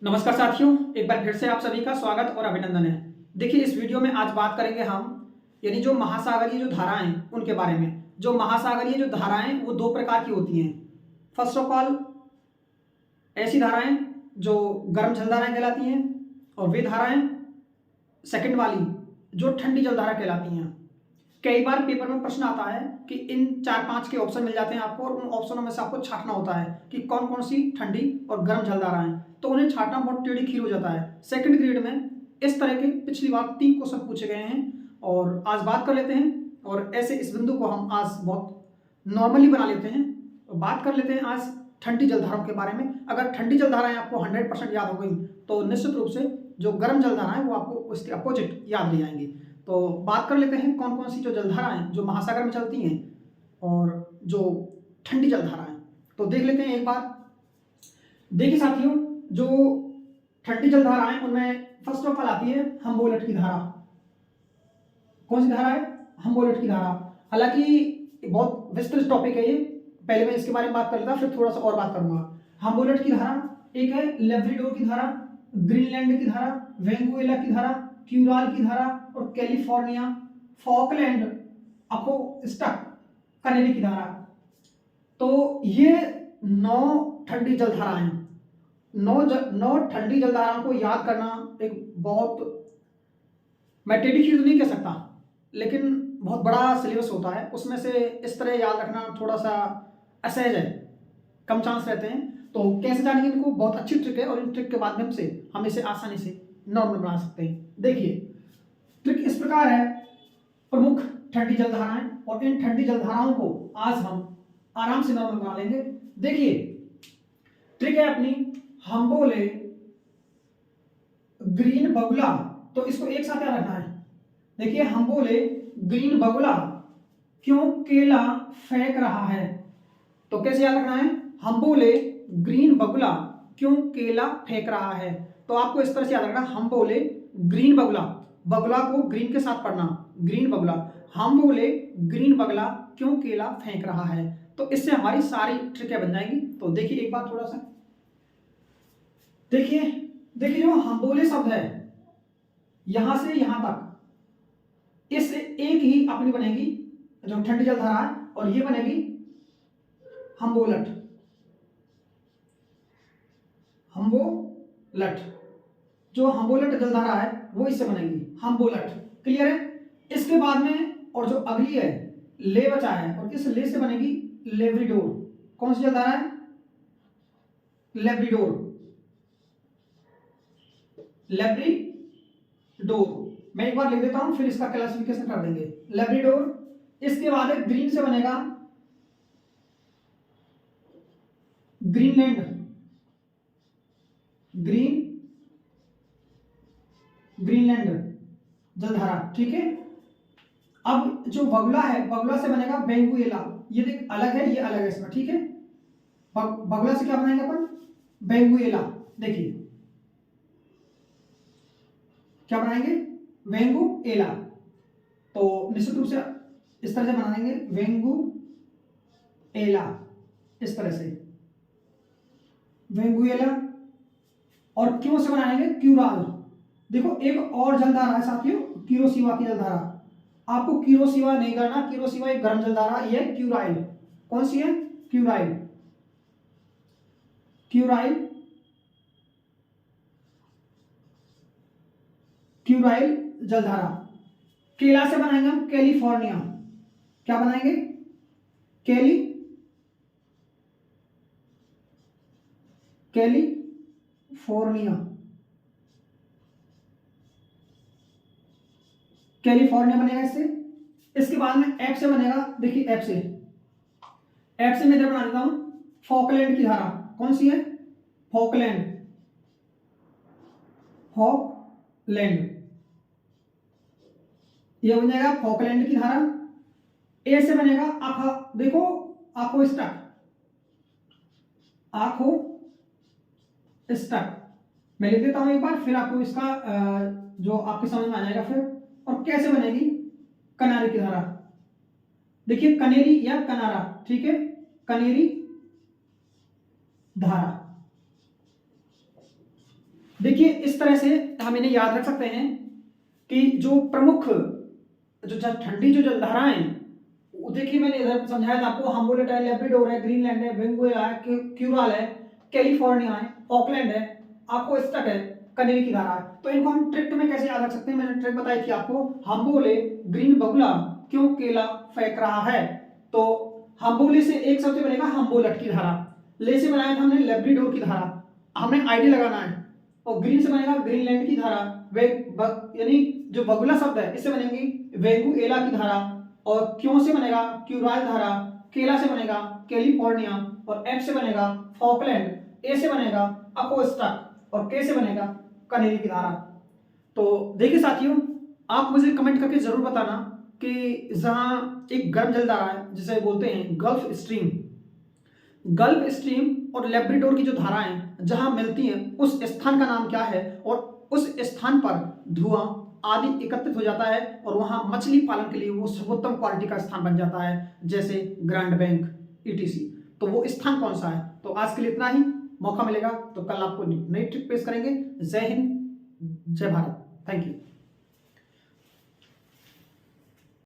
नमस्कार साथियों, एक बार फिर से आप सभी का स्वागत और अभिनंदन है। देखिए, इस वीडियो में आज बात करेंगे हम यानी जो महासागरीय जो धाराएं हैं उनके बारे में। जो महासागरीय जो धाराएं वो दो प्रकार की होती हैं। फर्स्ट ऑफ ऑल ऐसी धाराएं जो गर्म जलधाराएं कहलाती हैं, और वे धाराएं सेकंड वाली जो ठंडी जलधारा कहलाती हैं। कई बार पेपर में प्रश्न आता है कि इन 4-5 के ऑप्शन मिल जाते हैं आपको, और उन ऑप्शनों में से आपको छांटना होता है कि कौन कौन सी ठंडी और गर्म जलधारा है। तो उन्हें छांटना बहुत टेढ़ी खीर हो जाता है। सेकंड ग्रेड में इस तरह के पिछली बार 3 क्वेश्चन पूछे गए हैं और आज बात कर लेते हैं। और ऐसे इस बिंदु को हम आज बहुत नॉर्मली बना लेते हैं और बात कर लेते हैं आज ठंडी जलधाराओं के बारे में। अगर ठंडी जलधाराएं आपको 100% याद हो गई तो निश्चित रूप से जो गर्म जलधाराएं वो आपको उसके अपोजिट याद रह जाएंगी। तो बात कर लेते हैं कौन कौन सी जो जलधाराएं जो महासागर में चलती हैं और जो ठंडी जलधाराएं। तो देख लेते हैं एक बार। देखिए साथियों, जो ठंडी जलधाराएं उनमें फर्स्ट ऑफ ऑल आती है हम्बोल्ट की धारा। कौन सी धारा है? हम्बोल्ट की धारा। हालांकि बहुत विस्तृत टॉपिक है ये, पहले मैं इसके बारे में बात कर लेता फिर थोड़ा सा और बात करूंगा। हम्बोल्ट की धारा एक है, लेब्राडोर की धारा, ग्रीनलैंड की धारा, वेनेजुएला की धारा, क्यूराल की धारा और कैलिफोर्निया, फॉकलैंड, अकोस्टक, कनेरी की धारा। तो ये 9 ठंडी जलधाराएं हैं। 9 ठंडी जलधाराओं को याद करना एक बहुत, मैं टेढ़ी खीर तो नहीं कह सकता, लेकिन बहुत बड़ा सिलेबस होता है। उसमें से इस तरह याद रखना थोड़ा सा असहज है, कम चांस रहते हैं। तो कैसे जानेंगे इनको? बहुत अच्छी ट्रिक है और इन ट्रिक के माध्यम से हम इसे आसानी से नॉर्मल बना सकते हैं। देखिए, ट्रिक इस प्रकार है, प्रमुख ठंडी जलधाराएं, और इन ठंडी जलधाराओं को आज हम आराम से नॉर्मल बना लेंगे। देखिए, ट्रिक है अपनी हम्बोले, ग्रीन बगुला। तो इसको एक साथ याद रखना है। देखिए, हम्बोले ग्रीन बगुला क्यों केला फेंक रहा है। तो कैसे याद रखना है? हम्बोले ग्रीन बगुला क्यों केला फेंक रहा है। तो आपको इस तरह से याद रखना, हम्बोले ग्रीन बगुला, बगुला को ग्रीन के साथ पढ़ना, ग्रीन बगुला, हम्बोले ग्रीन बगुला क्यों केला फेंक रहा है। तो इससे हमारी सारी ट्रिकें बन जाएंगी। तो देखिए एक बार थोड़ा सा देखिए, जो हम्बोले शब्द है यहां से यहां तक, इस एक ही अपनी बनेगी जो ठंडी जलधारा है, और ये बनेगी हम्बोलट। हम्बोलट, जो हम्बोलट जलधारा है वो इससे बनेगी हम्बोलट। क्लियर है? इसके बाद में और जो अगली है ले बचा है, और इस ले से बनेगी लेब्राडोर। कौन सी जलधारा है? Labrador, Labrador. मैं एक बार लिख देता हूं फिर इसका क्लासिफिकेशन कर देंगे। लेब्राडोर, इसके बाद ग्रीन से बनेगा ग्रीनलैंड, ग्रीनलैंड जलधारा। ठीक है। अब जो बगुला है, बगुला से बनेगा वेनेजुएला। ये देख अलग है, ये अलग है इसमें। ठीक है, बगुला से क्या बनाएंगे अपन? वेनेजुएला। देखिए क्या बनाएंगे? वेनेजुएला। तो निश्चित रूप से इस तरह से बनाएंगे वेनेजुएला, इस तरह से वेनेजुएला। और क्यों से बनाएंगे? क्यूराल। देखो एक और जलधारा है साथियों, किरोशिवा की जलधारा। आपको किरोशिवा नहीं करना, किरोशिवा एक गर्म जलधारा, ये क्यूराइल। कौन सी है? क्यूराइल, क्यूराइल, क्यूराइल जलधारा। केला से बनाएंगे हम कैलिफोर्निया। क्या बनाएंगे? कैलिफोर्निया, कैलिफोर्निया बनेगा इससे। इसके बाद में एफ से बनेगा। देखिए एफ से मैं इधर बना देता हूं फॉकलैंड की धारा। कौन सी है? फॉकलैंड, फॉकलैंड, ये बन जाएगा फॉकलैंड की धारा। ए से बनेगा आखा। देखो आखो स्टक, आखो स्टक। मैं लिख देता हूं एक बार, फिर आपको इसका जो आपके समझ में आ जाएगा फिर। और कैसे बनेगी? कनारी की धारा। देखिए कनेरी या कनारा, ठीक है, कनेरी धारा। देखिए इस तरह से हम इन्हें याद रख सकते हैं कि जो प्रमुख जो ठंडी जो जलधाराएं, देखिए मैंने इधर समझाया था आपको, हम्बोल्ट है, लेब्राडोर है, ग्रीनलैंड है, वेनेजुएला है, क्यूराल है, कैलिफोर्निया है, ऑकलैंड है, आपको इस तक है, कनेरी की धारा है। तो इनको हम ट्रिक में कैसे याद रख सकते हैं, मैंने ट्रिक बताई थी आपको, हम्बोले ग्रीन बगुला क्यों केला फेंक रहा है। तो हम्बोले से एक शब्द बनेगा हम्बोलट की धारा, ले से बनाया था हमने लेब्राडोर की धारा, हमें आईडी लगाना है, और ग्रीन से बनेगा ग्रीनलैंड की धारा, वे यानी जो बगुला शब्द है इससे बनेगी वेनेजुएला की धारा, और क्यों से बनेगा क्यूराल धारा, केला से बनेगा कैलिफोर्निया, और एफ से बनेगा फॉकलैंड, ए से बनेगा अकोस्टक, और के से बनेगा कनेरी की धारा। तो देखिए साथियों, आप मुझे कमेंट करके जरूर बताना कि जहां एक गर्म जलधारा है जिसे बोलते हैं गल्फ स्ट्रीम, गल्फ स्ट्रीम और लेब्राडोर की जो धाराएं जहां मिलती हैं उस स्थान का नाम क्या है, और उस स्थान पर धुआं आदि एकत्रित हो जाता है और वहां मछली पालन के लिए वो सर्वोत्तम क्वालिटी का स्थान बन जाता है, जैसे ग्रैंड बैंक ईटीसी। तो वो स्थान कौन सा है? तो आज के लिए इतना ही, मौका मिलेगा तो कल आपको नई ट्रिक पेश करेंगे। जय हिंद, जय भारत, थैंक यू।